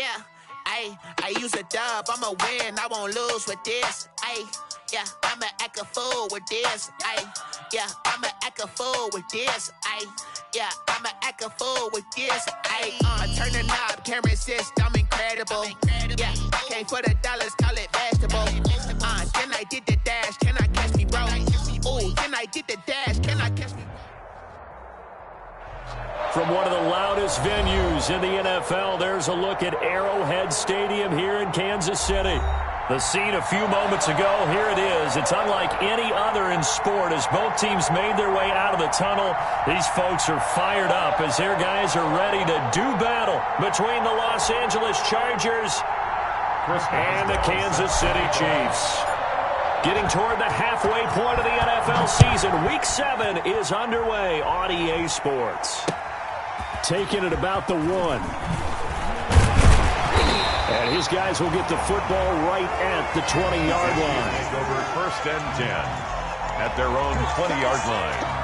Yeah, I use a dub, I'ma win, I won't lose with this. Yeah, I'ma act a fool with this. Yeah, I'ma act a fool with this. Yeah, I'ma act a fool with this. Turn the knob, can't resist, I'm incredible. Yeah, came for the dollars, call it vegetable. Then I did the dash, can I catch me, bro? Ooh, then I did the dash, can I catch me? From one of the loudest venues in the NFL, there's a look at Arrowhead Stadium here in Kansas City. The scene a few moments ago, here it is. It's unlike any other in sport as both teams made their way out of the tunnel. These folks are fired up as their guys are ready to do battle between the Los Angeles Chargers and the Kansas City Chiefs. Getting toward the halfway point of the NFL season, Week 7 is underway on EA Sports. Taking it about the 1. And his guys will get the football right at the 20-yard line. Take over 1st and 10 at their own 20-yard line.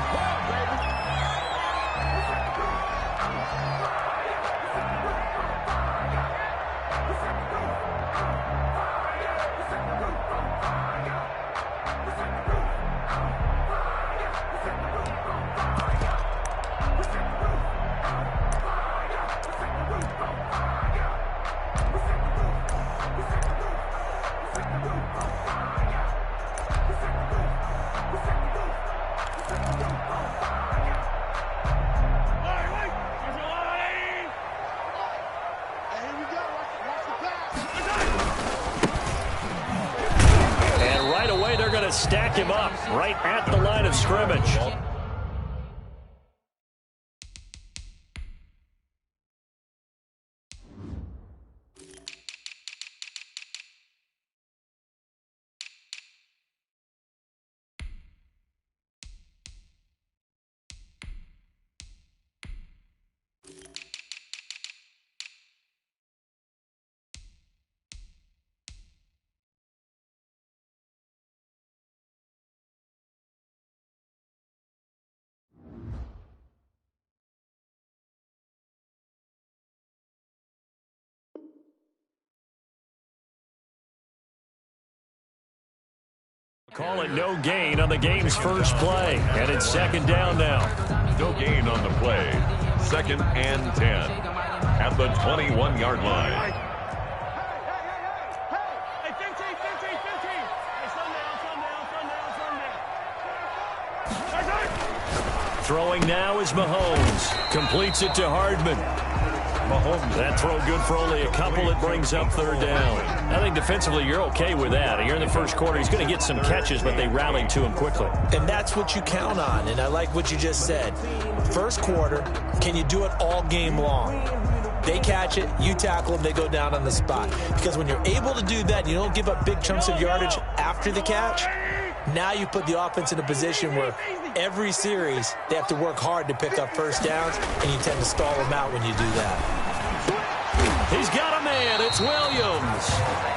Stack him up right at the line of scrimmage. Call it no gain on the game's first play, and it's 2nd down now. No gain on the play. 2nd and 10 at the 21-yard line. Hey, 15. Hey, Throwing now is Mahomes. Completes it to Hardman. Mahomes, that throw good for only a couple. It brings up 3rd down. I think defensively you're okay with that. Here in the first quarter, he's going to get some catches, but they rallied to him quickly. And that's what you count on, and I like what you just said. First quarter, can you do it all game long? They catch it, you tackle them, they go down on the spot. Because when you're able to do that, you don't give up big chunks of yardage after the catch. Now you put the offense in a position where every series they have to work hard to pick up first downs, and you tend to stall them out when you do that. He's got a man. It's Williams.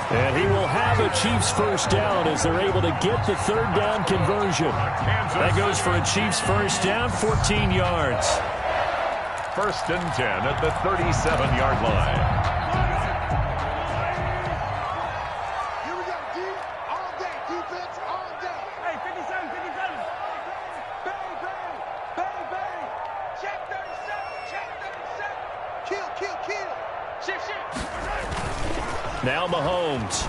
And he will have a Chiefs first down as they're able to get the 3rd down conversion. That goes for a Chiefs first down, 14 yards. 1st and 10 at the 37-yard line. Now Mahomes.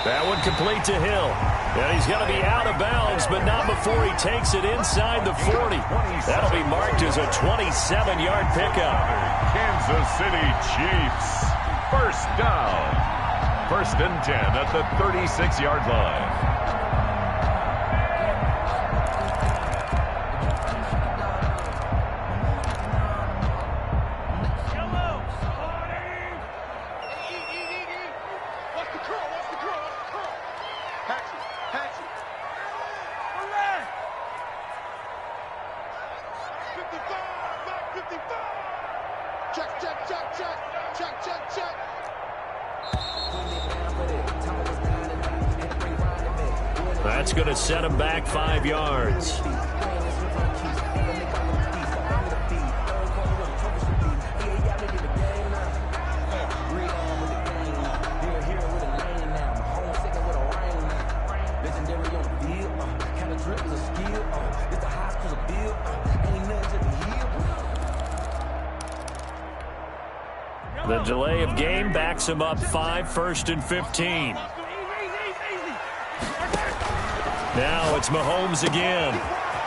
That one complete to Hill. And he's going to be out of bounds, but not before he takes it inside the 40. That'll be marked as a 27-yard pickup. Kansas City Chiefs. First down. 1st and 10 at the 36-yard line. That's going to set him back 5 yards. The delay of game backs him up 5, 1st and 15. Now it's Mahomes again.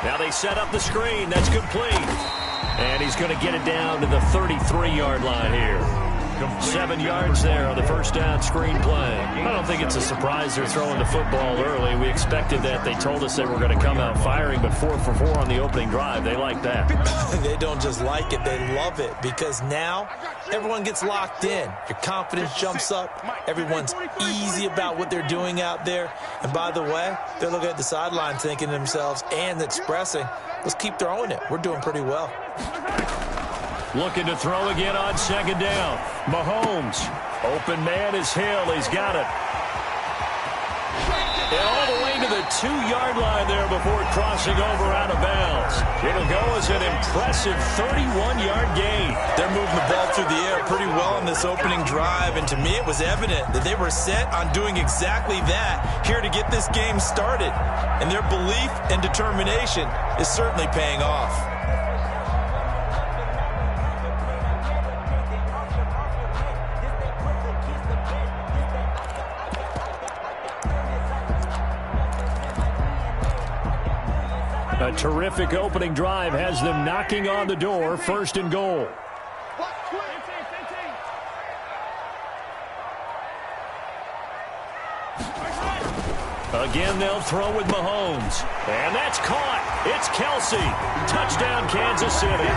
Now they set up the screen. That's complete. And he's going to get it down to the 33-yard line here. 7 yards there on the first down screen play. I don't think it's a surprise they're throwing the football early. We expected that. They told us they were going to come out firing, but 4 for 4 on the opening drive. They like that. They don't just like it. They love it because now everyone gets locked in. Your confidence jumps up. Everyone's easy about what they're doing out there. And by the way, they're looking at the sideline thinking to themselves and expressing, let's keep throwing it. We're doing pretty well. Looking to throw again on 2nd down. Mahomes. Open man is Hill. He's got it. And all the way to the 2-yard line there before crossing over out of bounds. It'll go as an impressive 31-yard gain. They're moving the ball through the air pretty well on this opening drive, and to me it was evident that they were set on doing exactly that here to get this game started. And their belief and determination is certainly paying off. A terrific opening drive has them knocking on the door, 1st and goal. Again, they'll throw with Mahomes. And that's caught. It's Kelsey. Touchdown, Kansas City.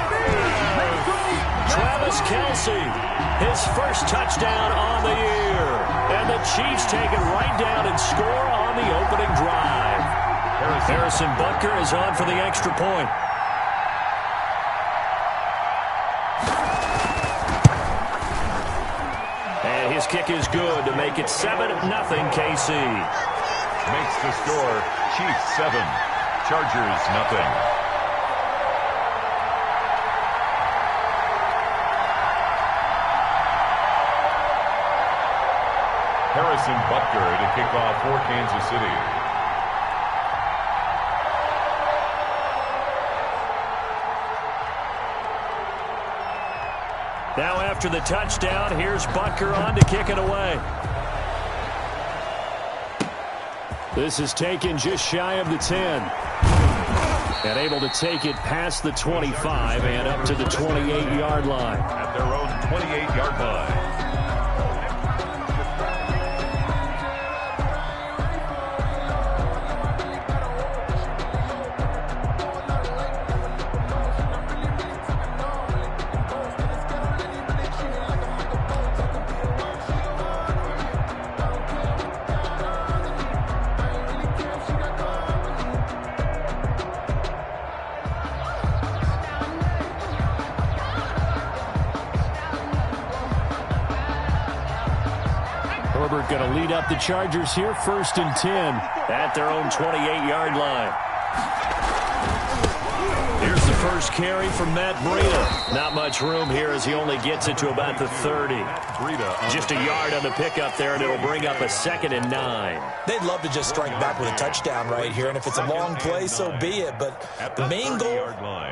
Travis Kelsey, his first touchdown on the year. And the Chiefs take it right down and score on the opening drive. Harrison Butker is on for the extra point. And his kick is good to make it 7-0 KC. Makes the score Chiefs 7, Chargers 0. Harrison Butker to kick off for Kansas City. Now after the touchdown, here's Butker on to kick it away. This is taken just shy of the 10. And able to take it past the 25 and up to the 28-yard line. At their own 28-yard line. Herbert going to lead up the Chargers here, 1st and 10 at their own 28-yard line. Here's the first carry from Matt Breida. Not much room here as he only gets it to about the 30. Just a yard on the pickup there, and it'll bring up a 2nd and 9. They'd love to just strike back with a touchdown right here, and if it's a long play, so be it. But the main goal,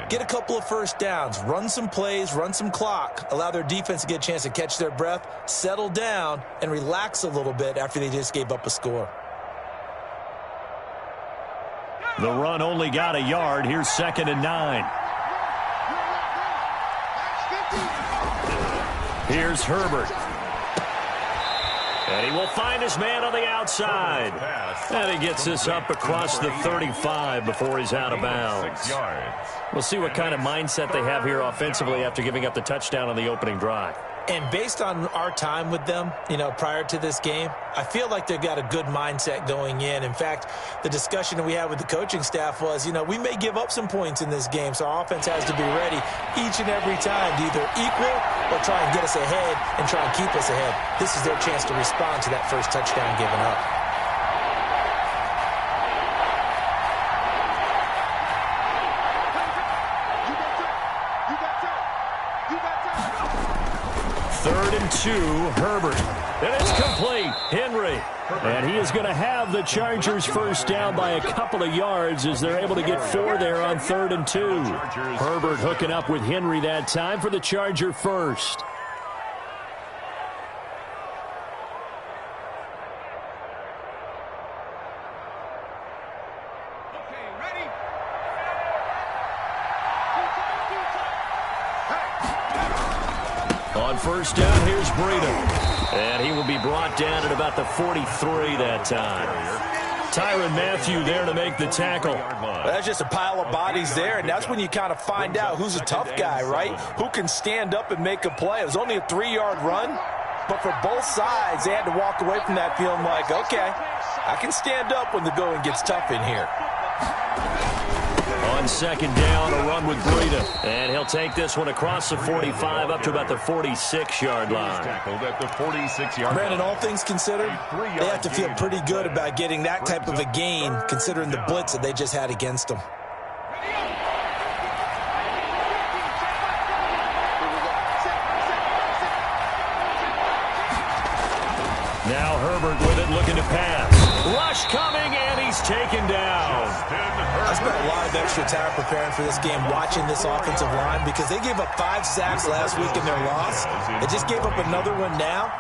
get a couple of first downs, run some plays, run some clock, allow their defense to get a chance to catch their breath, settle down, and relax a little bit after they just gave up a score. The run only got a yard. Here's 2nd and 9. Here's Herbert. And he will find his man on the outside. And he gets this up across the 35 before he's out of bounds. We'll see what kind of mindset they have here offensively after giving up the touchdown on the opening drive. And based on our time with them, prior to this game, I feel like they've got a good mindset going in. In fact, the discussion that we had with the coaching staff was, we may give up some points in this game, so our offense has to be ready each and every time to either equal or try and get us ahead and try and keep us ahead. This is their chance to respond to that first touchdown given up. Third and 2, Herbert. And it's complete. Henry. And he is going to have the Chargers first down by a couple of yards as they're able to get 4 there on 3rd and 2. Herbert hooking up with Henry that time for the Charger first. On first down, here's Breida. And he will be brought down at about the 43 that time. Tyrann Mathieu there to make the tackle. Well, that's just a pile of bodies there, and that's when you kind of find out who's a tough guy, right? Who can stand up and make a play. It was only a 3-yard run, but for both sides, they had to walk away from that feeling like, okay, I can stand up when the going gets tough in here. On second down, a run with Breida. And he'll take this one across the 45 up to about the 46-yard line. At the 46-yard Brandon, all things considered, they have to feel pretty good about getting that type of a gain considering the blitz that they just had against them. Now Herbert with it, looking to pass. Rush coming, and he's taken down. I spent a lot of extra time preparing for this game, watching this offensive line, because they gave up 5 sacks last week in their loss. They just gave up another one now.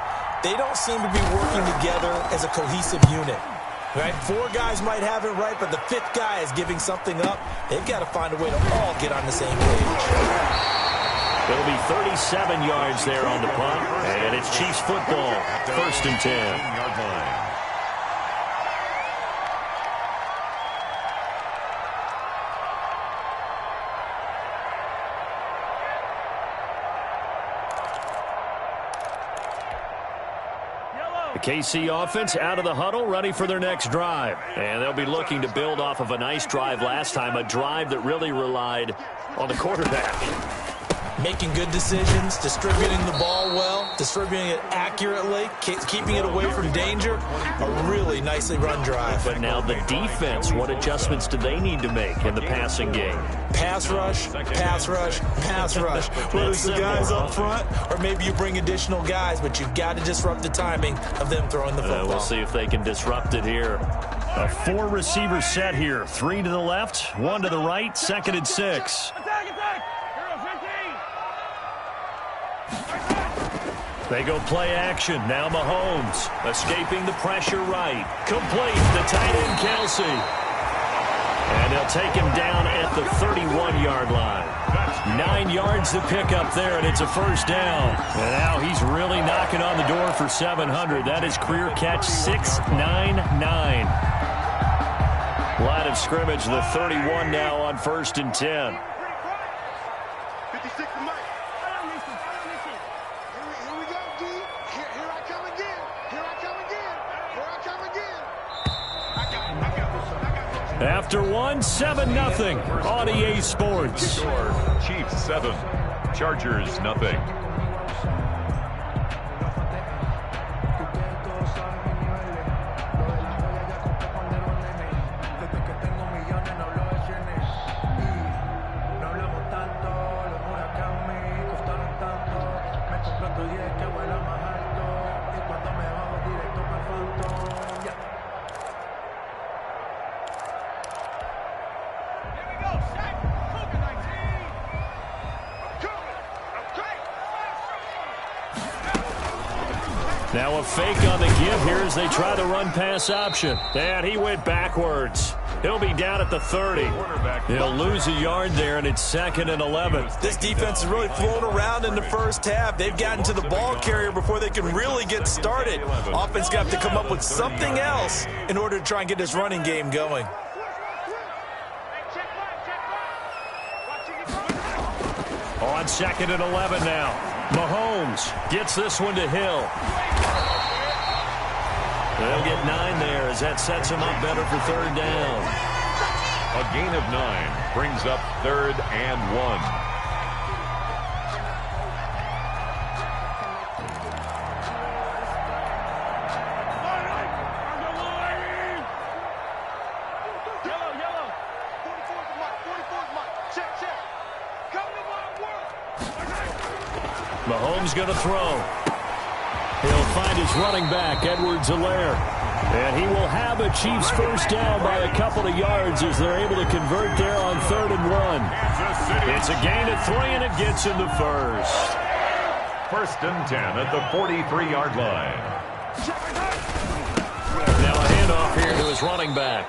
They don't seem to be working together as a cohesive unit. Right? 4 guys might have it right, but the 5th guy is giving something up. They've got to find a way to all get on the same page. It'll be 37 yards there on the punt, and it's Chiefs football, first and 10. The KC offense out of the huddle, ready for their next drive. And they'll be looking to build off of a nice drive last time, a drive that really relied on the quarterback. Making good decisions, distributing the ball well, distributing it accurately, keeping it away from danger. A really nicely run drive. But now the defense, what adjustments do they need to make in the passing game? Pass rush, pass rush, pass rush. Whether it's the guys up front or maybe you bring additional guys, but you've got to disrupt the timing of them throwing the football. We'll see if they can disrupt it here. A 4-receiver set here. 3 to the left, 1 to the right, 2nd and 6. They go play action. Now Mahomes escaping the pressure right. Complete. The tight end, Kelsey. And they'll take him down at the 31-yard line. 9 yards to pick up there, and it's a first down. And now he's really knocking on the door for 700. That is career catch 699. Line of scrimmage, the 31 now on first and 10. After 1, 7-0 on EA Sports. Chiefs 7, Chargers nothing. Now a fake on the give here as they try the run-pass option. And he went backwards. He'll be down at the 30. He'll lose a yard there, and it's 2nd and 11. This defense is really flown around in the first half. They've gotten to the ball carrier before they can really get started. Offense got to come up with something else in order to try and get this running game going. On 2nd and 11 now. Mahomes gets this one to Hill. They'll get 9 there as that sets him up better for 3rd down. A gain of 9 brings up 3rd and 1. Mahomes going to throw. He'll find his running back, Edwards-Helaire. And he will have a Chiefs first down by a couple of yards as they're able to convert there on 3rd and 1. It's a gain of 3, and it gets him to first. 1st and 10 at the 43-yard line. Now a handoff here to his running back.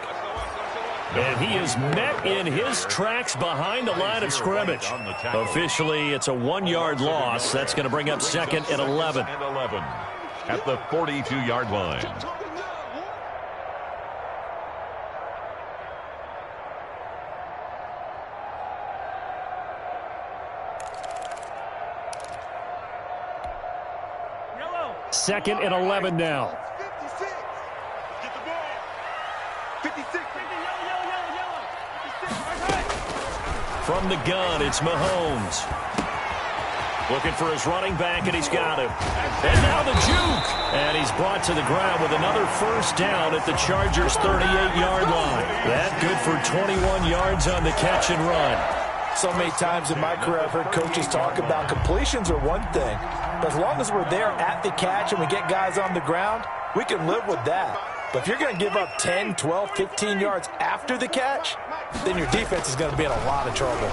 And he is met in his tracks behind the line of scrimmage. Officially, it's a 1-yard loss. That's going to bring up 2nd and 11. At the 42-yard line. Second and 11 now. 56. Get the ball. 56. From the gun, it's Mahomes. Looking for his running back, and he's got him. And now the juke. And he's brought to the ground with another first down at the Chargers' 38-yard line. That good for 21 yards on the catch and run. So many times in my career I've heard coaches talk about completions are one thing. But as long as we're there at the catch and we get guys on the ground, we can live with that. But if you're going to give up 10, 12, 15 yards after the catch, then your defense is going to be in a lot of trouble.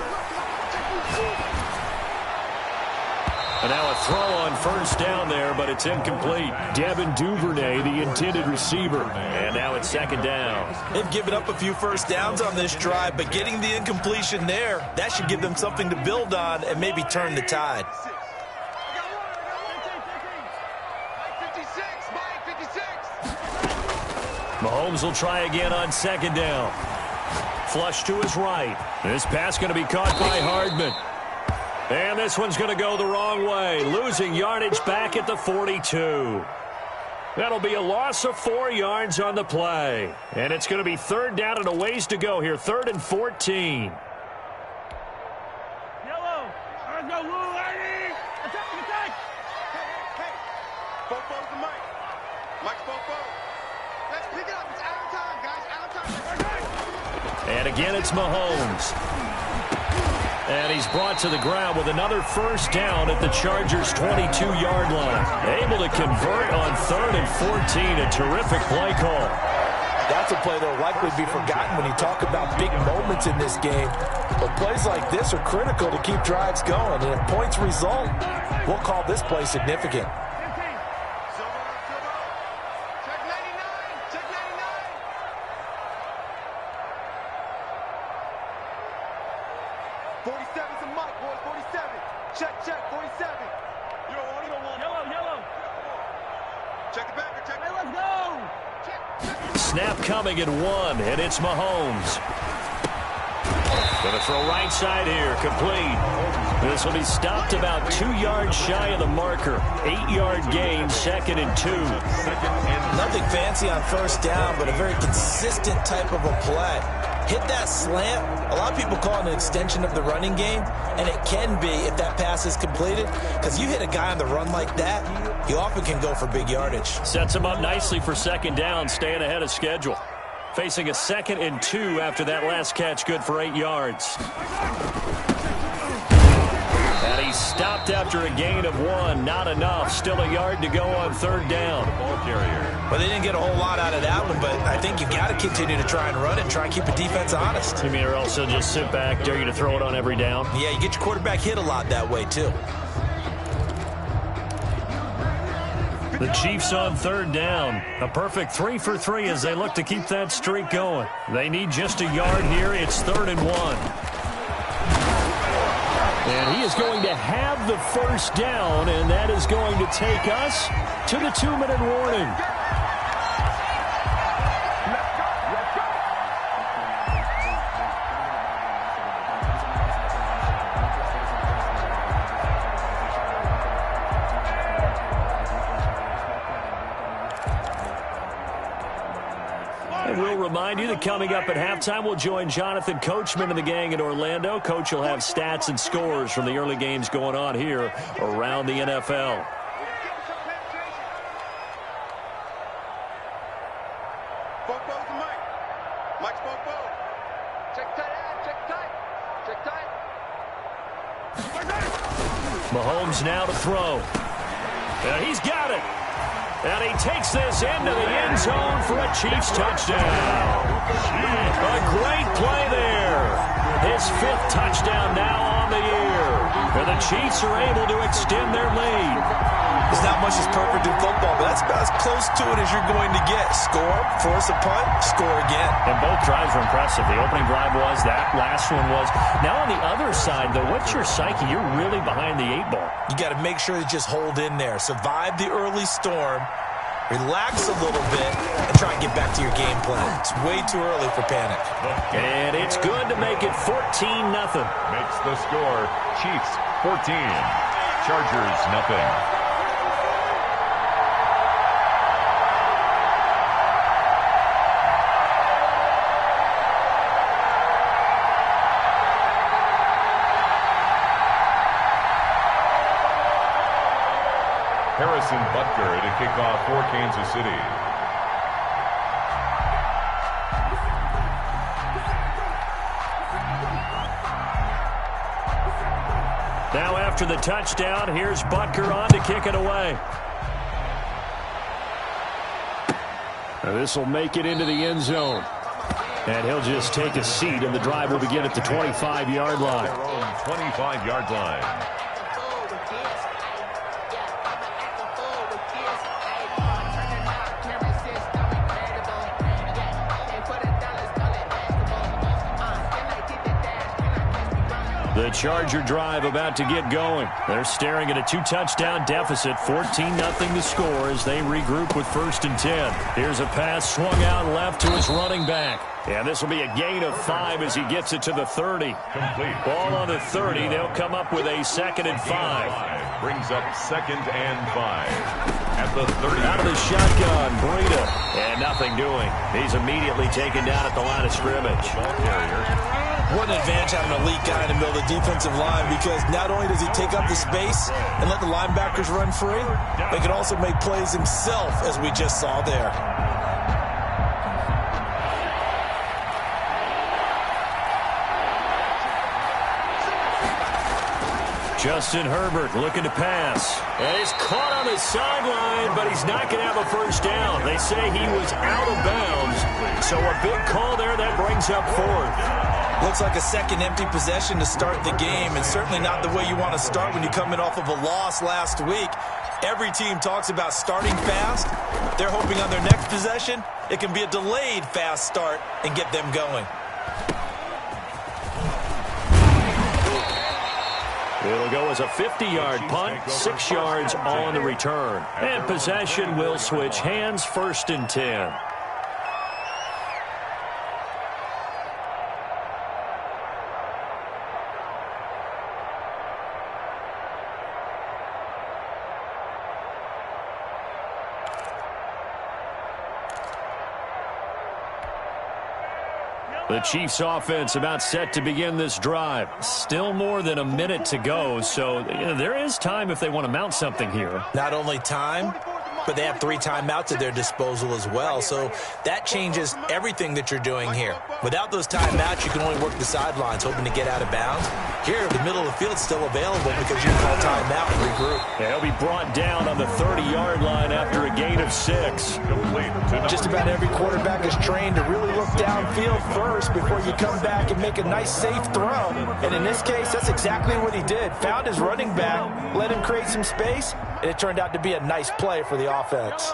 And now a throw on first down there, but it's incomplete. Devin Duvernay, the intended receiver. And now it's 2nd down. They've given up a few first downs on this drive, but getting the incompletion there, that should give them something to build on and maybe turn the tide. Mahomes will try again on 2nd down. Flush to his right. This pass going to be caught by Hardman. And this one's going to go the wrong way. Losing yardage back at the 42. That'll be a loss of 4 yards on the play. And it's going to be 3rd down and a ways to go here. 3rd and 14. Yellow. Let's go, Lou. Attack, attack. Hey. Bofo's the mic. Mike's Bofo. Let's pick it up. It's out of time, guys. Out of time. And again, it's Mahomes. And he's brought to the ground with another first down at the Chargers' 22-yard line. Able to convert on 3rd and 14. A terrific play call. That's a play that will likely be forgotten when you talk about big moments in this game. But plays like this are critical to keep drives going. And if points result, we'll call this play significant. Snap coming at 1, and it's Mahomes. Going to throw right side here, complete. This will be stopped about 2 yards shy of the marker. 8-yard gain, 2nd and 2. Nothing fancy on first down, but a very consistent type of a play. Hit that slant. A lot of people call it an extension of the running game, and it can be if that pass is completed, because you hit a guy on the run like that, you often can go for big yardage. Sets him up nicely for 2nd down, staying ahead of schedule. Facing a 2nd and 2 after that last catch, good for 8 yards. And he's stopped after a gain of 1. Not enough. Still a yard to go on 3rd down. Ball carrier. Well, they didn't get a whole lot out of that one, but I think you've got to continue to try and run it and try and keep the defense honest. You mean, or else he'll just sit back, dare you to throw it on every down? Yeah, you get your quarterback hit a lot that way, too. The Chiefs on 3rd down. A perfect 3 for 3 as they look to keep that streak going. They need just a yard here. It's 3rd and 1. And he is going to have the first down, and that is going to take us to the 2-minute warning. We'll remind you that coming up at halftime, we'll join Jonathan Coachman and the gang in Orlando. Coach will have stats and scores from the early games going on here around the NFL. Bofo's the mic. Mike's Bofo. Check tight. Mahomes now to throw. And he's got it. And he takes this into the end zone for a Chiefs touchdown. A great play there. His 5th touchdown now on the year. And the Chiefs are able to extend their lead. There's not much that's perfect in football, but that's about as close to it as you're going to get. Score, force a punt, score again. And both drives were impressive. The opening drive was, that last one was. Now on the other side, though, what's your psyche? You're really behind the 8-ball. You got to make sure you just hold in there. Survive the early storm, relax a little bit, and try and get back to your game plan. It's way too early for panic. And it's good to make it 14-0. Makes the score Chiefs 14, Chargers nothing. Harrison Butker to kick off for Kansas City. Now after the touchdown, here's Butker on to kick it away. This will make it into the end zone. And he'll just take a seat, and the drive will begin at the 25-yard line. Their own 25-yard line. The Charger drive about to get going. They're staring at a 2-touchdown deficit, 14-0 to score as they regroup with 1st and 10. Here's a pass swung out left to his running back. And this will be a gain of 5 as he gets it to the 30. Complete. Ball on the 30. They'll come up with a 2nd and 5. Brings up 2nd and 5. At the 30. Out of the shotgun, Breida. And nothing doing. He's immediately taken down at the line of scrimmage. Ball carrier. What an advantage having an elite guy in the middle of the defensive line, because not only does he take up the space and let the linebackers run free, but he can also make plays himself, as we just saw there. Justin Herbert looking to pass. And he's caught on the sideline, but he's not going to have a first down. They say he was out of bounds. So a big call there that brings up 4th. Looks like a second empty possession to start the game, and certainly not the way you want to start when you're coming off of a loss last week. Every team talks about starting fast. They're hoping on their next possession, it can be a delayed fast start and get them going. It'll go as a 50-yard punt, 6 yards on the return. And possession will switch hands, 1st and 10. The Chiefs offense about set to begin this drive. Still more than a minute to go, so there is time if they want to mount something here. Not only time, but they have 3 timeouts at their disposal as well, so that changes everything that you're doing here. Without those timeouts, you can only work the sidelines, hoping to get out of bounds. Here, the middle of the field is still available because you can call timeout and regroup. Yeah, he'll be brought down on the 30-yard line after a gain of 6. Just about every quarterback is trained to really look downfield first before you come back and make a nice, safe throw. And in this case, that's exactly what he did. Found his running back, let him create some space, and it turned out to be a nice play for the offense.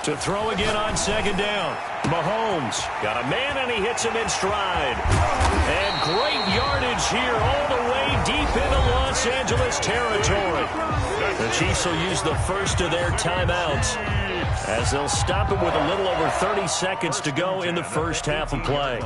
To throw again on 2nd down. Mahomes got a man, and he hits him in stride. And great yardage here all the way deep into Los Angeles territory. The Chiefs will use the first of their timeouts as they'll stop it with a little over 30 seconds to go in the first half of play.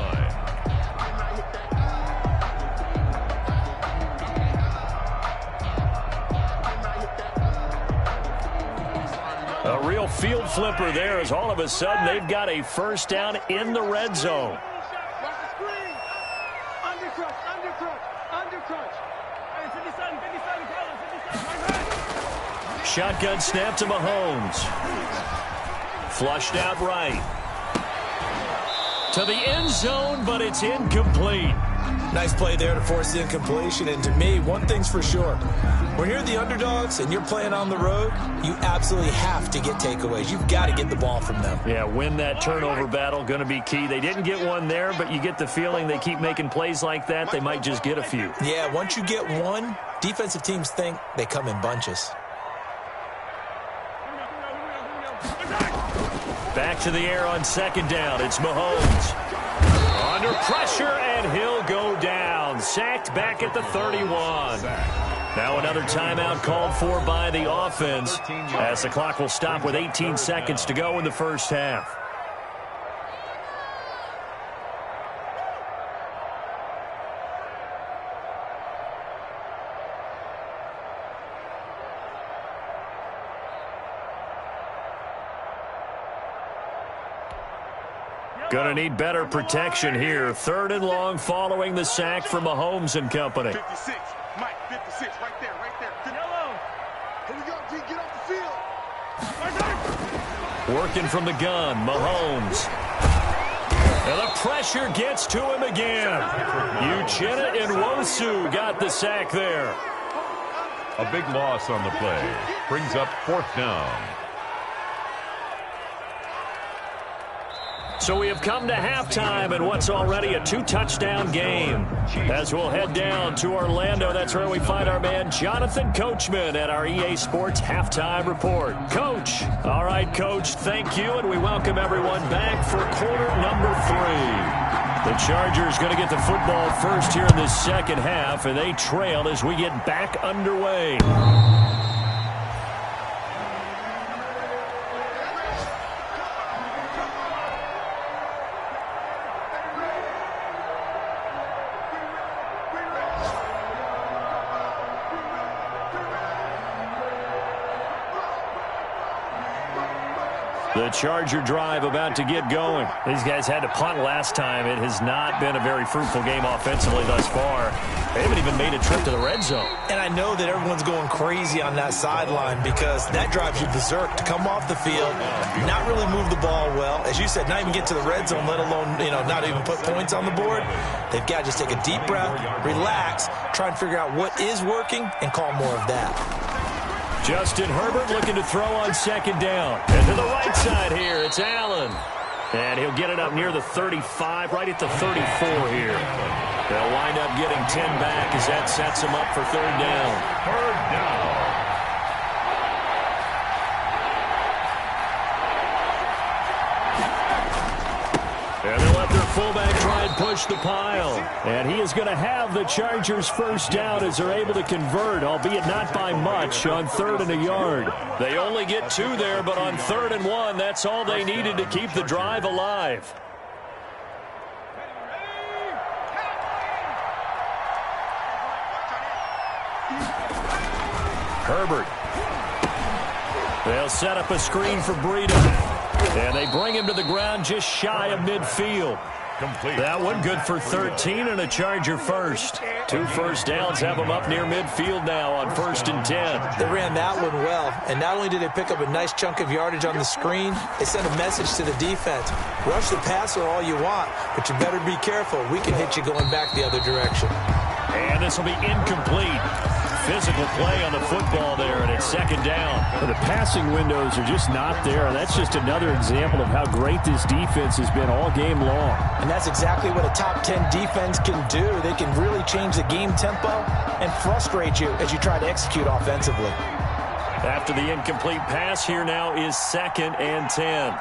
A real field flipper there, as all of a sudden they've got a first down in the red zone. Shotgun snap to Mahomes. Flushed out right. To the end zone, but it's incomplete. Nice play there to force the incompletion. And to me, one thing's for sure. When you're the underdogs and you're playing on the road, you absolutely have to get takeaways. You've got to get the ball from them. Yeah, win that turnover battle, going to be key. They didn't get one there, but you get the feeling they keep making plays like that, they might just get a few. Yeah, once you get one, defensive teams think they come in bunches. Back to the air on second down. It's Mahomes. Under pressure, and he'll go down. Sacked back at the 31. Now another timeout called for by the offense as the clock will stop with 18 seconds to go in the first half. Going to need better protection here. 3rd and long following the sack from Mahomes and company. 56, Mike, 56, right there, right there. Yellow. Here we go, G, get off the field. Working from the gun, Mahomes. And the pressure gets to him again. Uchenna Nwosu got the sack there. A big loss on the play. Brings up 4th down. So we have come to halftime in what's already a 2-touchdown game. As we'll head down to Orlando, that's where we find our man Jonathan Coachman at our EA Sports Halftime Report. Coach. All right, Coach, thank you, and we welcome everyone back for quarter number 3. The Chargers going to get the football first here in this second half, and they trail as we get back underway. The Charger drive about to get going. These guys had to punt last time. It has not been a very fruitful game offensively thus far. They haven't even made a trip to the red zone. And I know that everyone's going crazy on that sideline because that drives you berserk to come off the field, not really move the ball well. As you said, not even get to the red zone, let alone, not even put points on the board. They've got to just take a deep breath, relax, try and figure out what is working, and call more of that. Justin Herbert looking to throw on second down. And to the right side here, it's Allen. And he'll get it up near the 35, right at the 34 here. They'll wind up getting 10 back as that sets them up for 3rd down. 3rd down. And they'll let their fullback try and push the pile. And he is going to have the Chargers first down as they're able to convert, albeit not by much, on 3rd and a yard. They only get 2 there, but on 3rd and 1, that's all they needed to keep the drive alive. Herbert. They'll set up a screen for Breida. And they bring him to the ground just shy of midfield. Complete. That one good for 13 and a Charger first. 2 first downs have them up near midfield now on 1st and 10. They ran that one well, and not only did they pick up a nice chunk of yardage on the screen, they sent a message to the defense. Rush the passer all you want, but you better be careful. We can hit you going back the other direction. And this will be incomplete. Physical play on the football there, and it's 2nd down. Well, the passing windows are just not there. That's just another example of how great this defense has been all game long. And that's exactly what a top 10 defense can do. They can really change the game tempo and frustrate you as you try to execute offensively. After the incomplete pass, here now is 2nd and 10.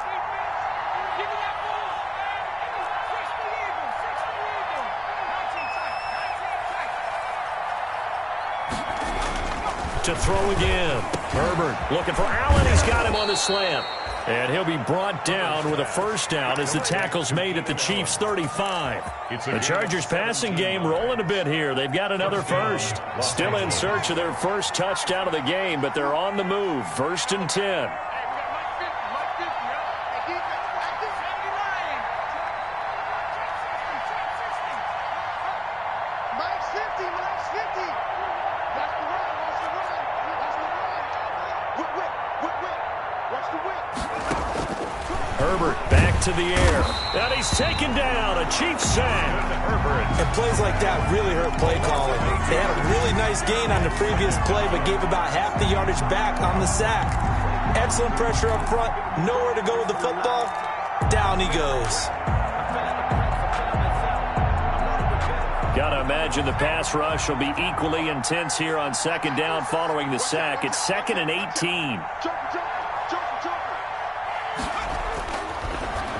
To throw again. Herbert looking for Allen. He's got him on the slant. And he'll be brought down with a first down as the tackle's made at the Chiefs' 35. The Chargers passing game rolling a bit here. They've got another first. Still in search of their first touchdown of the game, but they're on the move. 1st and 10. to the air. And he's taken down. A Chiefs sack. And plays like that really hurt play calling. They had a really nice gain on the previous play, but gave about half the yardage back on the sack. Excellent pressure up front. Nowhere to go with the football. Down he goes. Gotta imagine the pass rush will be equally intense here on second down following the sack. It's 2nd and 18.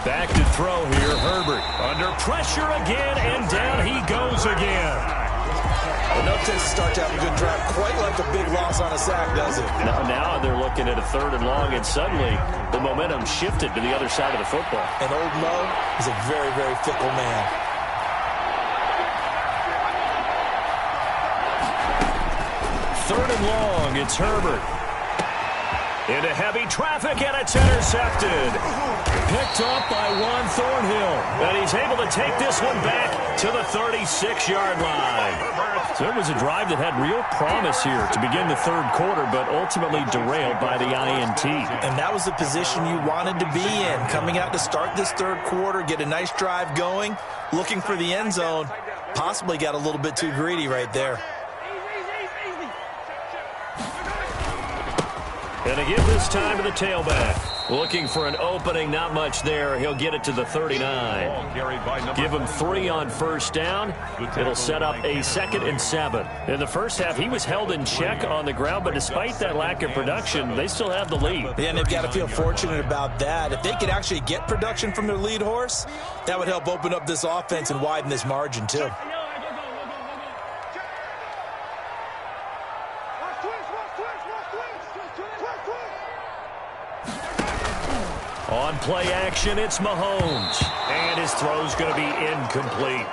Back to throw here, Herbert. Under pressure again, and down he goes again. Enough to start to have a good drive. Quite like a big loss on a sack, does it? Now they're looking at a 3rd and long, and suddenly the momentum shifted to the other side of the football. And old Mo is a very, very fickle man. 3rd and long, it's Herbert. Into heavy traffic, and it's intercepted. Picked off by Juan Thornhill. And he's able to take this one back to the 36-yard line. So it was a drive that had real promise here to begin the 3rd quarter, but ultimately derailed by the INT. And that was the position you wanted to be in. Coming out to start this 3rd quarter, get a nice drive going, looking for the end zone. Possibly got a little bit too greedy right there. And to give this time to the tailback. Looking for an opening, not much there. He'll get it to the 39. Give him 3 on 1st down. It'll set up a 2nd and 7. In the first half, he was held in check on the ground, but despite that lack of production, they still have the lead. Yeah, and they've got to feel fortunate about that. If they could actually get production from their lead horse, that would help open up this offense and widen this margin, too. On play action, it's Mahomes. And his throw's going to be incomplete.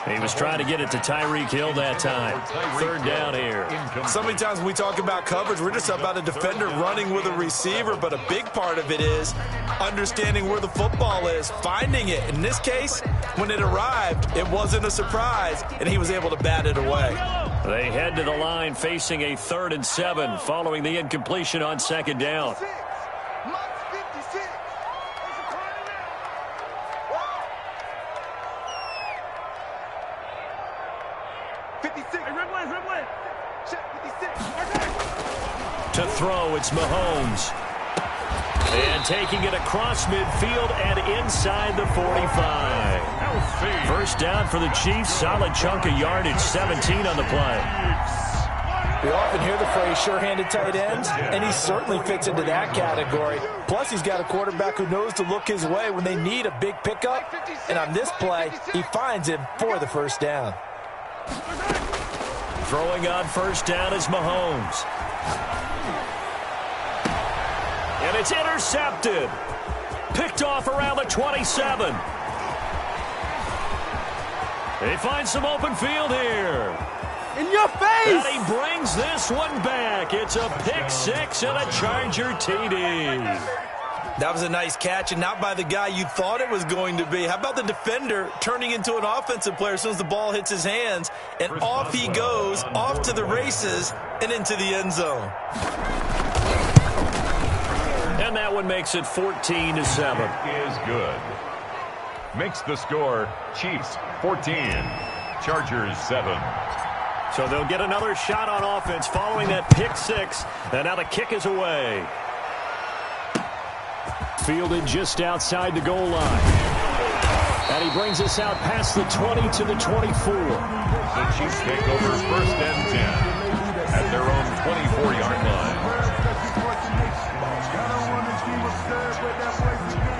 He was trying to get it to Tyreek Hill that time. 3rd down here. So many times when we talk about coverage, we're just about a defender running with a receiver, but a big part of it is understanding where the football is, finding it. In this case, when it arrived, it wasn't a surprise, and he was able to bat it away. They head to the line facing a 3rd and 7 following the incompletion on 2nd down. To throw, it's Mahomes. And taking it across midfield and inside the 45. 1st down for the Chiefs. Solid chunk of yardage, 17 on the play. We often hear the phrase sure-handed tight ends, and he certainly fits into that category. Plus, he's got a quarterback who knows to look his way when they need a big pickup. And on this play, he finds him for the 1st down. Throwing on 1st down is Mahomes. And it's intercepted. Picked off around the 27. They find some open field here. In your face! And he brings this one back. It's a pick 6 and a Charger TD. That was a nice catch, and not by the guy you thought it was going to be. How about the defender turning into an offensive player as soon as the ball hits his hands, and off he goes, off to the races, and into the end zone. And that one makes it 14-7. Is good. Makes the score Chiefs 14, Chargers 7. So they'll get another shot on offense following that pick 6, and now the kick is away. Fielded just outside the goal line. And he brings us out past the 20 to the 24. The Chiefs take over 1st and 10 at their own 24-yard line.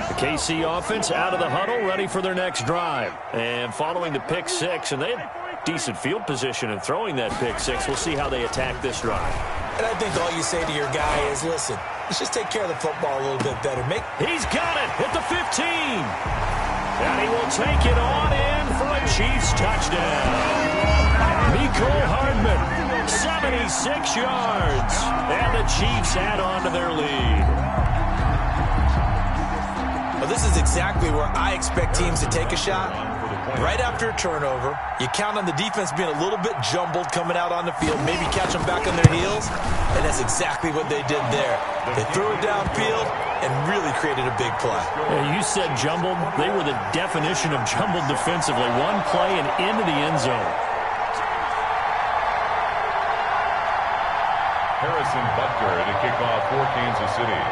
The KC offense out of the huddle, ready for their next drive. And following the pick 6, and they had decent field position in throwing that pick 6. We'll see how they attack this drive. And I think all you say to your guy is, listen, let's just take care of the football a little bit better. He's got it at the 15. And he will take it on in for a Chiefs touchdown. Mecole Hardman, 76 yards. And the Chiefs add on to their lead. Well, this is exactly where I expect teams to take a shot. Right after a turnover, you count on the defense being a little bit jumbled coming out on the field, maybe catch them back on their heels, and that's exactly what they did there. They threw it downfield, and really created a big play. Yeah, you said jumbled. They were the definition of jumbled defensively. One play and into the end zone. Harrison Butker to kick off for Kansas City.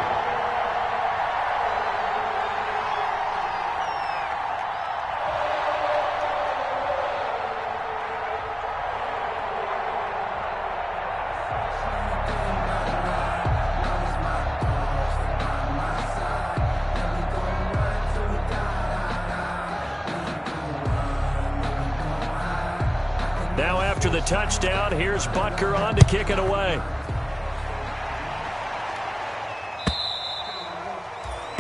Now after the touchdown, here's Butker on to kick it away.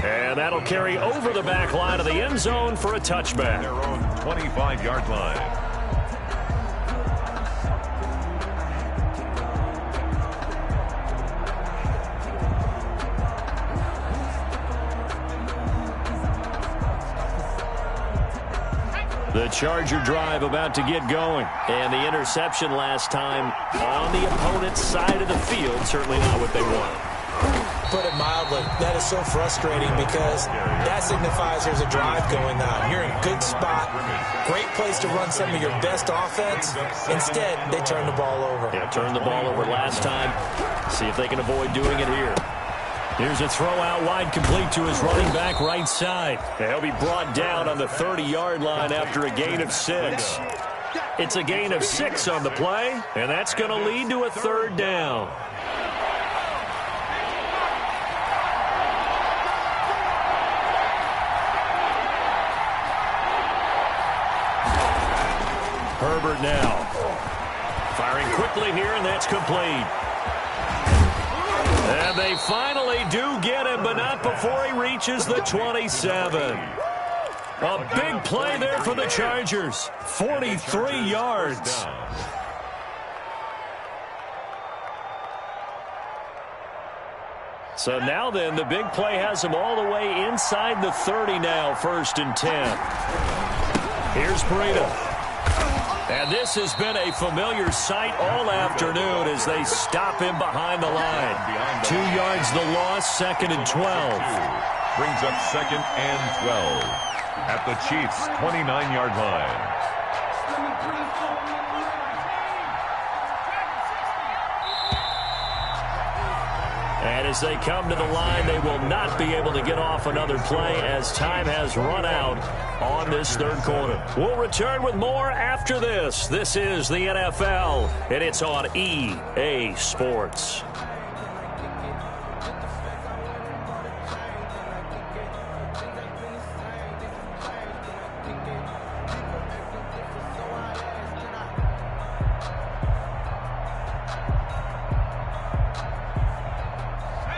And that'll carry over the back line of the end zone for a touchback. Their own 25-yard line. The Charger drive about to get going. And the interception last time on the opponent's side of the field. Certainly not what they want. Put it mildly, that is so frustrating because that signifies there's a drive going on. You're in a good spot, great place to run some of your best offense. Instead, they turn the ball over. Yeah, turned the ball over last time. See if they can avoid doing it here. Here's a throw out wide, complete to his running back right side. He'll be brought down on the 30-yard line after a gain of 6. It's a gain of 6 on the play, and that's going to lead to a third down. Herbert now. Firing quickly here, and that's complete. And they finally do get him, but not before he reaches the 27. A big play there for the Chargers. 43 yards. So now then, the big play has him all the way inside the 30 now, 1st and 10. Here's Breida. And this has been a familiar sight all afternoon as they stop him behind the line. 2 yards the loss, 2nd and 12. Brings up 2nd and 12 at the Chiefs' 29-yard line. And as they come to the line, they will not be able to get off another play as time has run out on this 3rd quarter. We'll return with more after this. This is the NFL, and it's on EA Sports.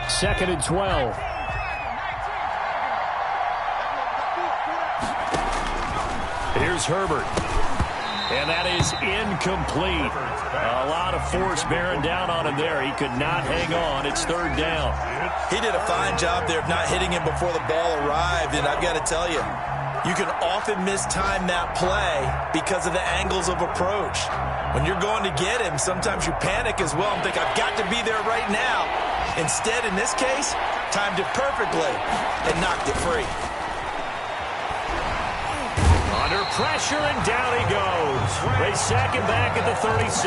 Second and 12. Here's Herbert. And that is incomplete. A lot of force bearing down on him there. He could not hang on. It's 3rd down. He did a fine job there of not hitting him before the ball arrived. And I've got to tell you, you can often mistime that play because of the angles of approach. When you're going to get him, sometimes you panic as well and think, I've got to be there right now. Instead, in this case, timed it perfectly and knocked it free. Under pressure, and down he goes. They sack him back at the 36.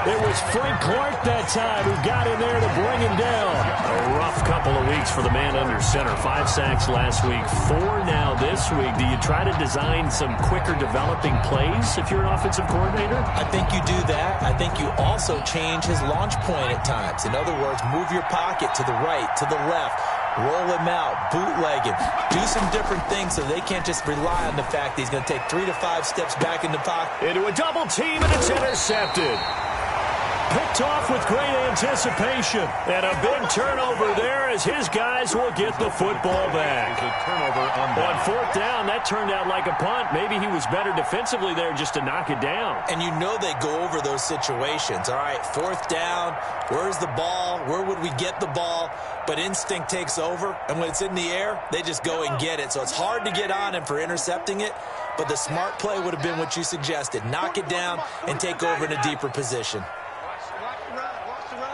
It was Frank Clark that time who got in there to bring him down. A rough couple of weeks for the man under center. 5 sacks last week, 4 now this week. Do you try to design some quicker developing plays if you're an offensive coordinator? I think you do that. I think you also change his launch point at times. In other words, move your pocket to the right, to the left. Roll him out, bootleg him, do some different things so they can't just rely on the fact that he's going to take 3 to 5 steps back in the pocket. Into a double team, and it's intercepted. Picked off with great anticipation. And a big turnover there as his guys will get the football back. A turnover on 4th down, that turned out like a punt. Maybe he was better defensively there just to knock it down. And you know they go over those situations. All right, 4th down, where's the ball? Where would we get the ball? But instinct takes over, and when it's in the air, they just go and get it. So it's hard to get on him for intercepting it, but the smart play would have been what you suggested. Knock it down and take over in a deeper position. Watch the run.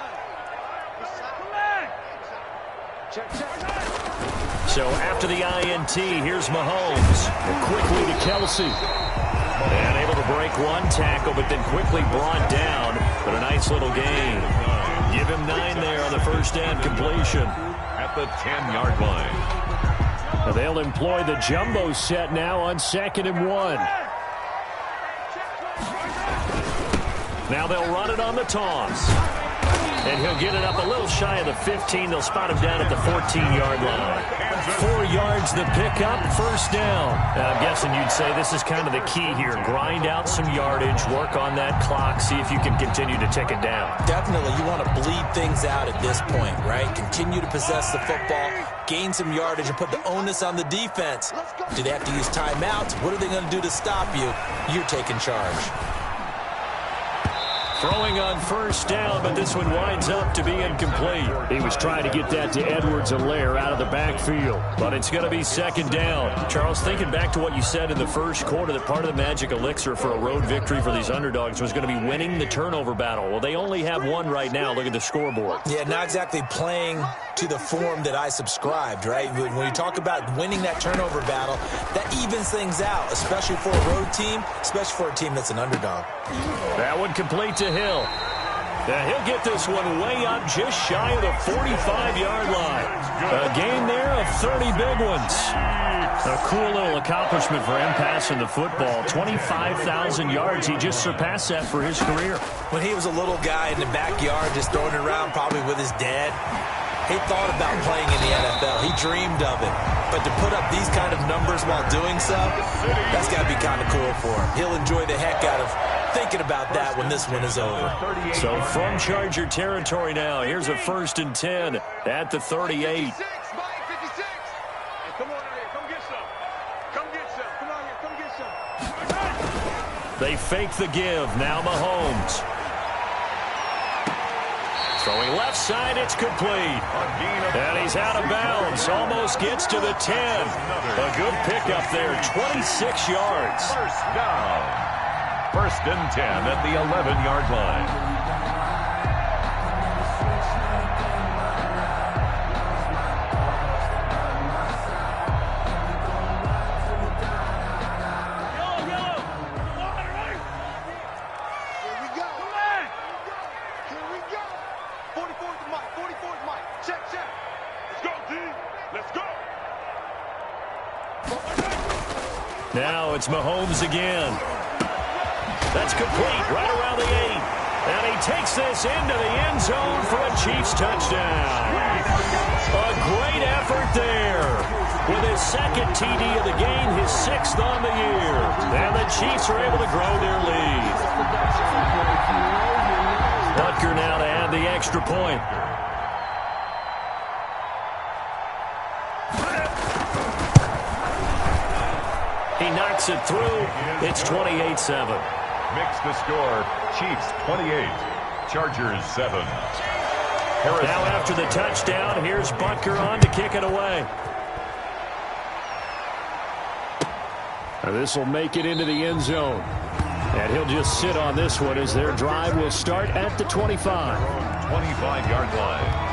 Check. So after the INT, here's Mahomes. And quickly to Kelsey. And able to break one tackle, but then quickly brought down. But a nice little gain. Give him 9 there on the first down completion. At the 10-yard line. Now they'll employ the jumbo set now on 2nd and 1. Now they'll run it on the toss. And he'll get it up a little shy of the 15. They'll spot him down at the 14-yard line. 4 yards the pickup, first down. I'm guessing you'd say this is kind of the key here. Grind out some yardage, work on that clock, see if you can continue to tick it down. Definitely, you want to bleed things out at this point, right? Continue to possess the football, gain some yardage, and put the onus on the defense. Do they have to use timeouts? What are they going to do to stop you? You're taking charge. Throwing on first down, but this one winds up to be incomplete. He was trying to get that to Edwards-Helaire out of the backfield. But it's going to be second down. Charles, thinking back to what you said in the first quarter, that part of the magic elixir for a road victory for these underdogs was going to be winning the turnover battle. Well, they only have one right now. Look at the scoreboard. Yeah, not exactly playing to the form that I subscribed, right? When you talk about winning that turnover battle, that evens things out, especially for a road team, especially for a team that's an underdog. That one complete to Hill. And he'll get this one way up just shy of the 45-yard line. A gain there of 30 big ones. A cool little accomplishment for him passing the football. 25,000 yards. He just surpassed that for his career. When he was a little guy in the backyard just throwing it around probably with his dad, he thought about playing in the NFL. He dreamed of it. But to put up these kind of numbers while doing so, that's got to be kind of cool for him. He'll enjoy the heck out of thinking about that when this one is over. So from Charger territory now, here's a 1st and 10 at the 38. They fake the give. Now Mahomes. Throwing left side, it's complete. And he's out of bounds. Almost gets to the 10. A good pickup there, 26 yards. First down. 1st and 10 at the 11-yard line. Now it's Mahomes again. That's complete right around the 8. And he takes this into the end zone for a Chiefs touchdown. A great effort there. With his 2nd TD of the game, his 6th on the year. And the Chiefs are able to grow their lead. Butker now to add the extra point. He knocks it through. It's 28-7. Mix the score. Chiefs 28, Chargers 7. Now after the touchdown, here's Butker on to kick it away. This will make it into the end zone. And he'll just sit on this one as their drive will start at the 25. 25-yard line.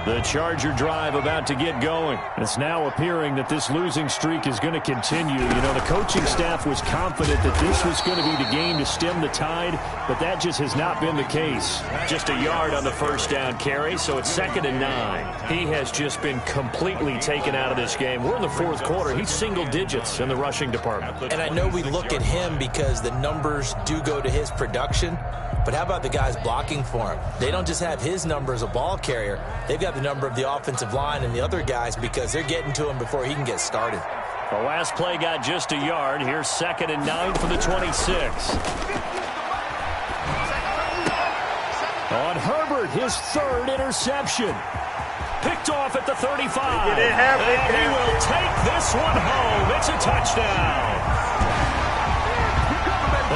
The Charger drive about to get going. It's now appearing that this losing streak is going to continue. You know, the coaching staff was confident that this was going to be the game to stem the tide, but that just has not been the case. Just a yard on the first down carry, so it's 2nd and 9. He has just been completely taken out of this game. We're in the 4th quarter. He's single digits in the rushing department. And I know we look at him because the numbers do go to his production, but how about the guys blocking for him? They don't just have his number as a ball carrier. They've got the number of the offensive line and the other guys because they're getting to him before he can get started. The last play got just a yard. Here's 2nd and 9 for the 26. On Herbert, his 3rd interception. Picked off at the 35. And he will take this one home. It's a touchdown.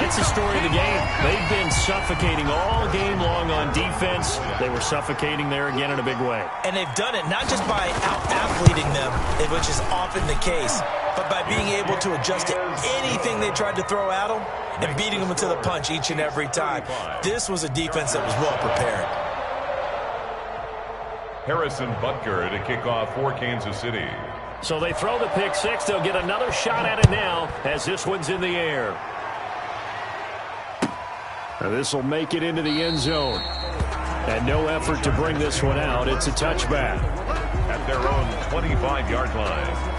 That's the story of the game. They've been suffocating all game long on defense. They were suffocating there again in a big way. And they've done it not just by out-athleting them, which is often the case, but by being able to adjust to anything they tried to throw at them and beating them to the punch each and every time. This was a defense that was well prepared. Harrison Butker to kick off for Kansas City. So they throw the pick six. They'll get another shot at it now as this one's in the air. Now this will make it into the end zone. And no effort to bring this one out. It's a touchback. At their own 25-yard line.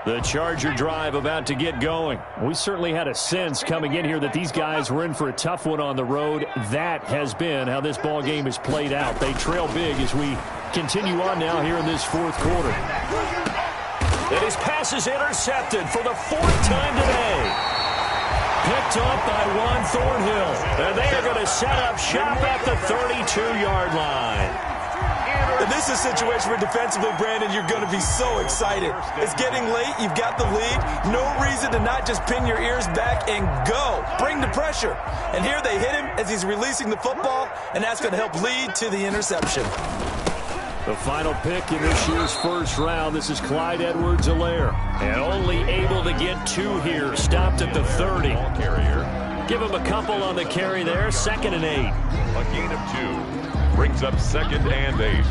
The Charger drive about to get going. We certainly had a sense coming in here that these guys were in for a tough one on the road. That has been how this ball game has played out. They trail big as we continue on now here in this fourth quarter. And his pass is intercepted for the fourth time today. Picked off by Juan Thornhill. And they are going to set up shop at the 32-yard line. And this is a situation where defensively, Brandon, you're going to be so excited. It's getting late. You've got the lead. No reason to not just pin your ears back and go. Bring the pressure. And here they hit him as he's releasing the football, and that's going to help lead to the interception. The final pick in this year's first round. This is Clyde Edwards-Helaire. And only able to get two here. Stopped at the 30. Give him a couple on the carry there. 2nd and 8. A gain of 2. Brings up 2nd and 8.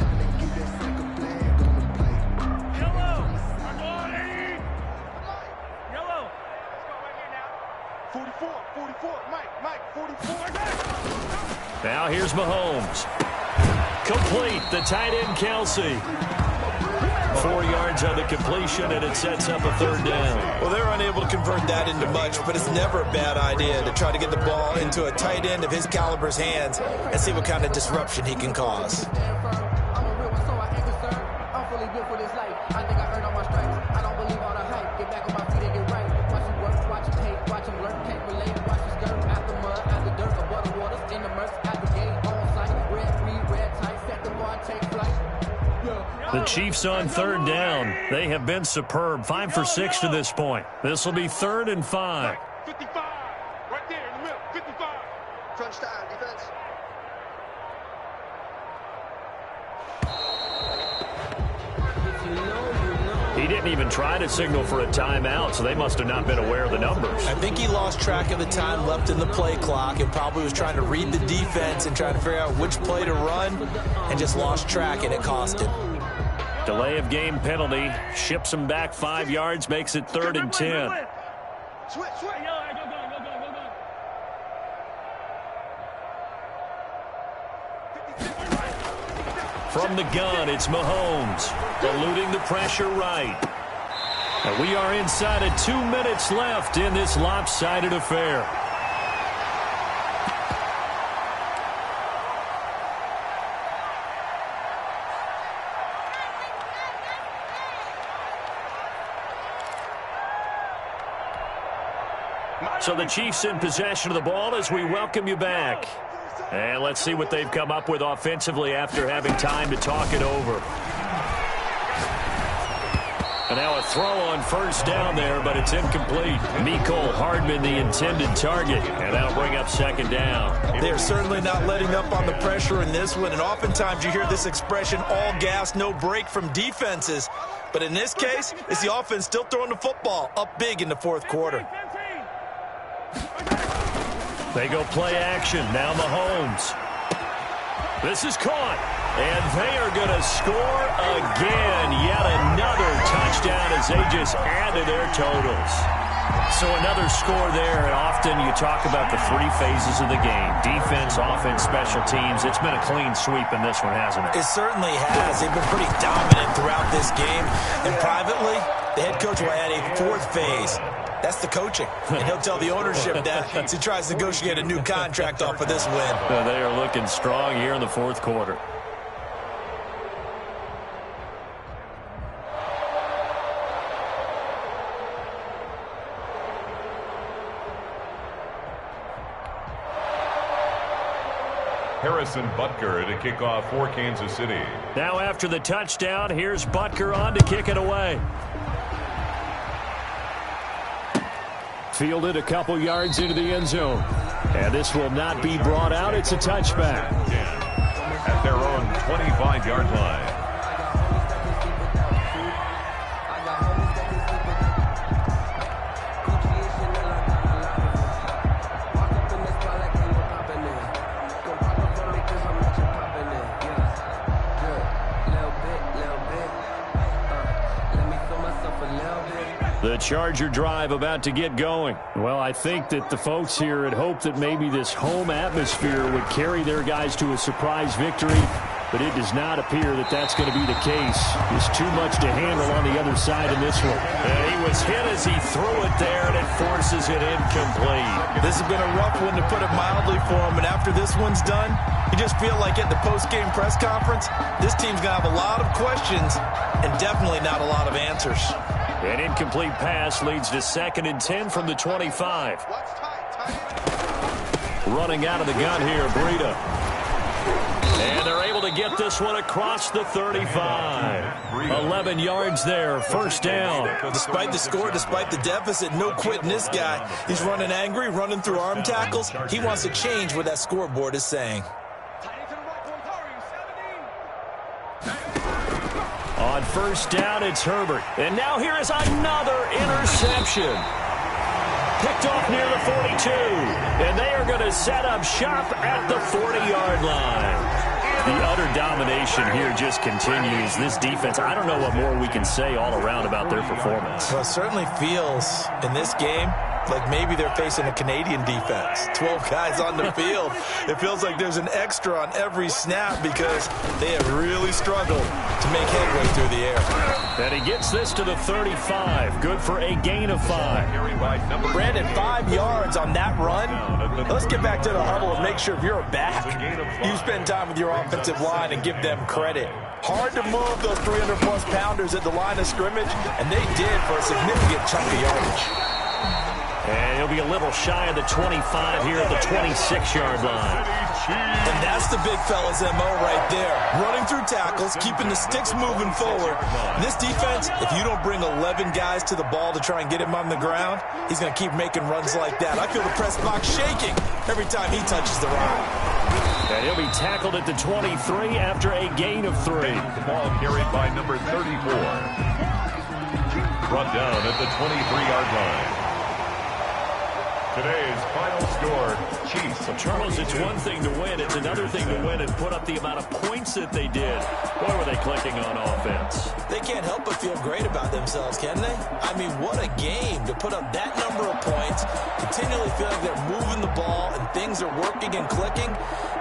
Yellow. 44, Mike, 44. Now here's Mahomes. Complete, the tight end Kelsey. 4 yards on the completion, and it sets up a 3rd down. Well, they're unable to convert that into much, but it's never a bad idea to try to get the ball into a tight end of his caliber's hands and see what kind of disruption he can cause. The Chiefs on 3rd down. They have been superb. 5 for 6 to this point. This will be 3rd and 5. 55. Right there in the middle. 55. Crunch time, defense. He didn't even try to signal for a timeout, so they must have not been aware of the numbers. I think he lost track of the time left in the play clock and probably was trying to read the defense and trying to figure out which play to run and just lost track, and it cost him. Delay of game penalty. Ships him back 5 yards, makes it 3rd and 10. Switch. Go. From the gun, it's Mahomes. Eluding the pressure right. And we are inside of 2 minutes left in this lopsided affair. So the Chiefs in possession of the ball as we welcome you back. And let's see what they've come up with offensively after having time to talk it over. And now a throw on 1st down there, but it's incomplete. Mecole Hardman, the intended target. And that'll bring up 2nd down. They're certainly not letting up on the pressure in this one. And oftentimes you hear this expression, all gas, no break from defenses. But in this case, it's the offense still throwing the football up big in the 4th quarter. They go play action. Now Mahomes. This is caught. And they are going to score again. Yet another touchdown as they just add to their totals. So another score there. And often you talk about the 3 phases of the game. Defense, offense, special teams. It's been a clean sweep in this one, hasn't it? It certainly has. They've been pretty dominant throughout this game. And privately, the head coach will add a 4th phase. That's the coaching. And he'll tell the ownership that as he tries to negotiate a new contract off of this win. They are looking strong here in the 4th quarter. Harrison Butker to kick off for Kansas City. Now after the touchdown, here's Butker on to kick it away. Fielded a couple yards into the end zone. And this will not be brought out. It's a touchback. At their own 25-yard line. The Charger drive about to get going. Well, I think that the folks here had hoped that maybe this home atmosphere would carry their guys to a surprise victory, but it does not appear that that's going to be the case. There's too much to handle on the other side in this one. And he was hit as he threw it there, and it forces it incomplete. This has been a rough one, to put it mildly, for him, and after this one's done, you just feel like at the post-game press conference, this team's going to have a lot of questions and definitely not a lot of answers. An incomplete pass leads to 2nd and 10 from the 25. Running out of the gun here, Breida. And they're able to get this one across the 35. 11 yards there, first down. Despite the score, despite the deficit, no quitting this guy. He's running angry, running through arm tackles. He wants to change what that scoreboard is saying. On first down, it's Herbert. And now here is another interception. Picked off near the 42. And they are going to set up shop at the 40-yard line. The utter domination here just continues. This defense, I don't know what more we can say all around about their performance. Well, it certainly feels in this game like maybe they're facing a Canadian defense. 12 guys on the field. It feels like there's an extra on every snap because they have really struggled to make headway through the air. And he gets this to the 35. Good for a gain of 5. Brandon, 5 yards on that run. Let's get back to the huddle and make sure if you're a back, you spend time with your offensive line and give them credit. Hard to move those 300-plus pounders at the line of scrimmage, and they did for a significant chunk of yardage. And he'll be a little shy of the 25 here at the 26-yard line. And that's the big fella's MO right there. Running through tackles, keeping the sticks moving forward. This defense, if you don't bring 11 guys to the ball to try and get him on the ground, he's going to keep making runs like that. I feel the press box shaking every time he touches the rock. And he'll be tackled at the 23 after a gain of 3. The ball carried by number 34. Brought down at the 23-yard line. Today's final score, Chiefs. Well, Charles, it's one thing to win. It's another thing to win and put up the amount of points that they did. Boy, were they clicking on offense. They can't help but feel great about themselves, can they? I mean, what a game to put up that number of points, continually feel like they're moving the ball and things are working and clicking.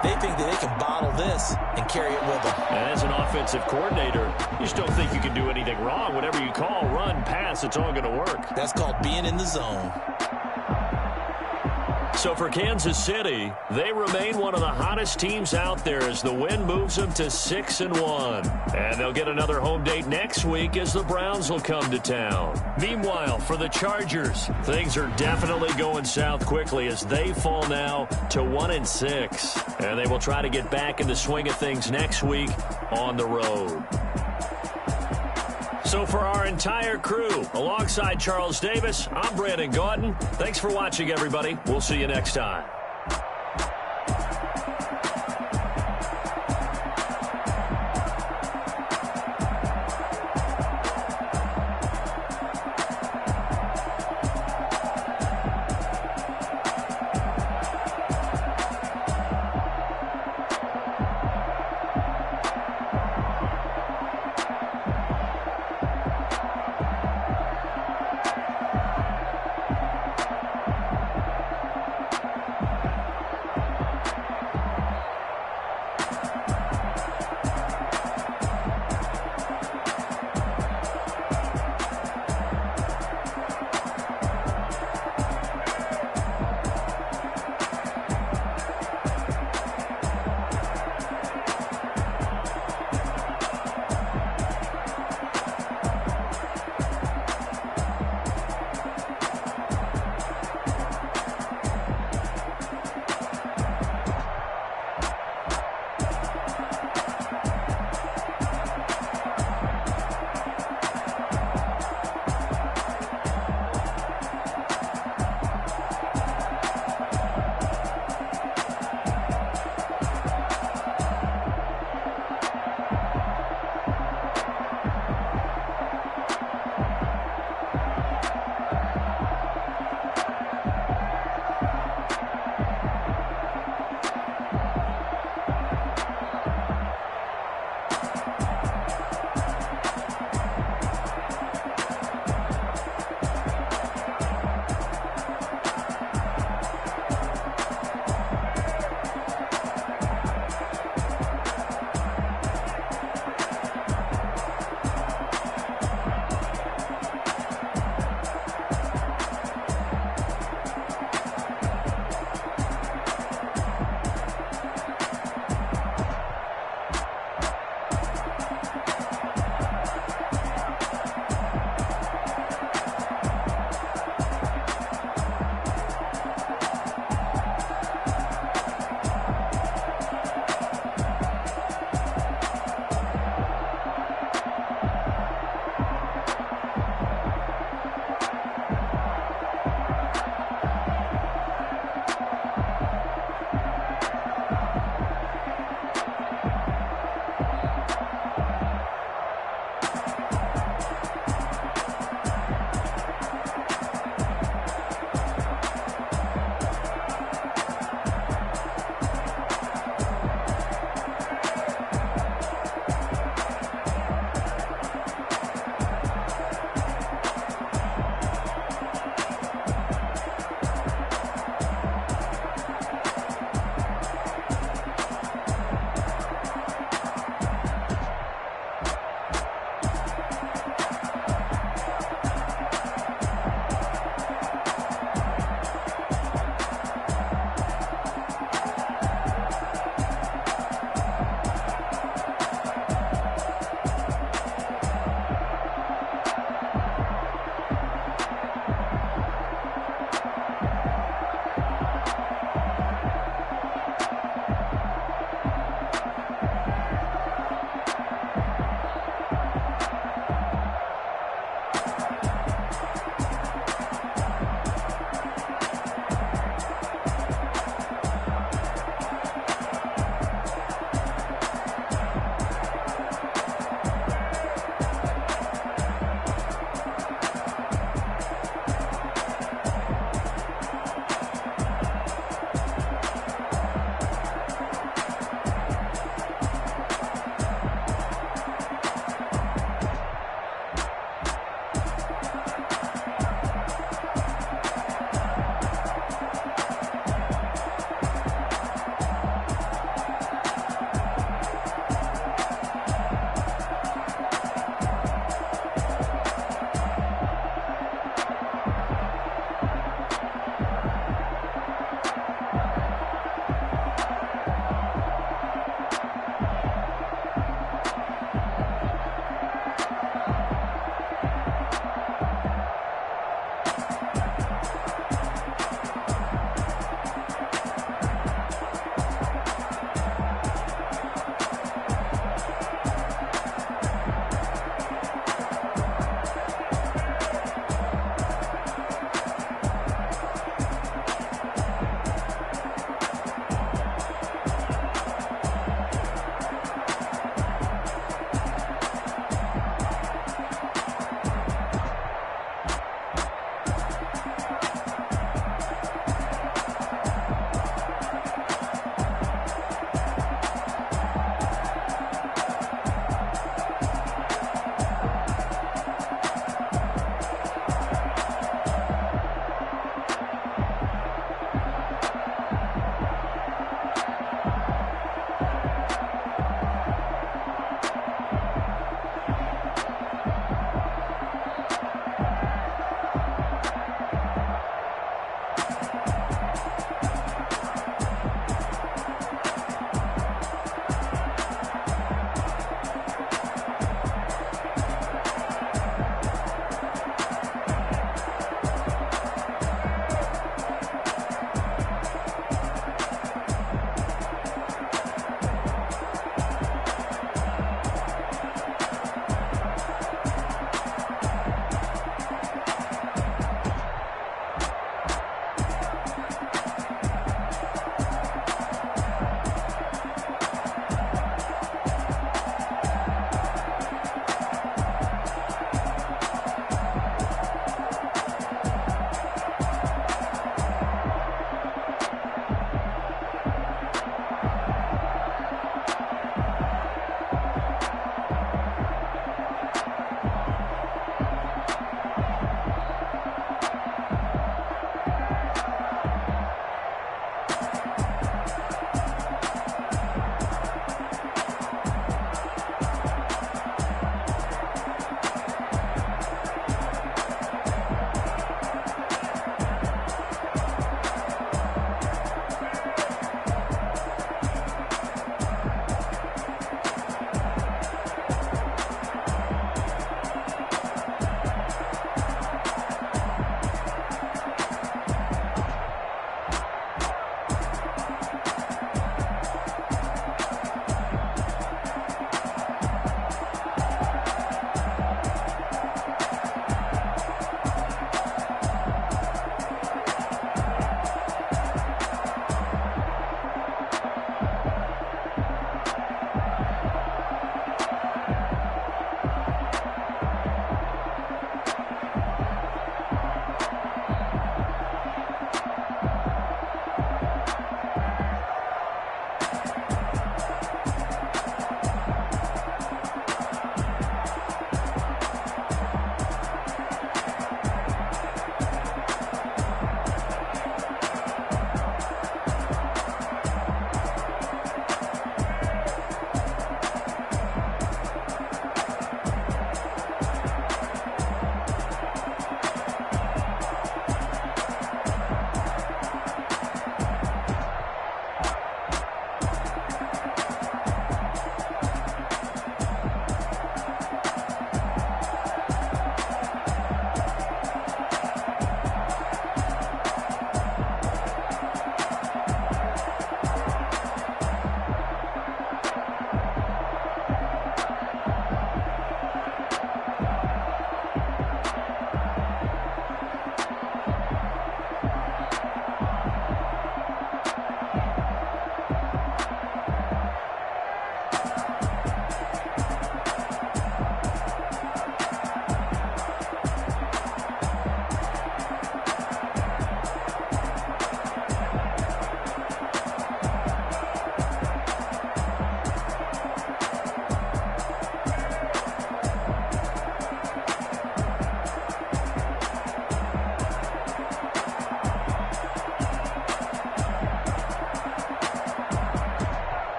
They think that they can bottle this and carry it with them. And as an offensive coordinator, you just don't think you can do anything wrong. Whatever you call, run, pass, it's all going to work. That's called being in the zone. So for Kansas City, they remain one of the hottest teams out there as the win moves them to 6-1. And they'll get another home date next week as the Browns will come to town. Meanwhile, for the Chargers, things are definitely going south quickly as they fall now to 1-6. And they will try to get back in the swing of things next week on the road. So for our entire crew, alongside Charles Davis, I'm Brandon Gaudin. Thanks for watching, everybody. We'll see you next time.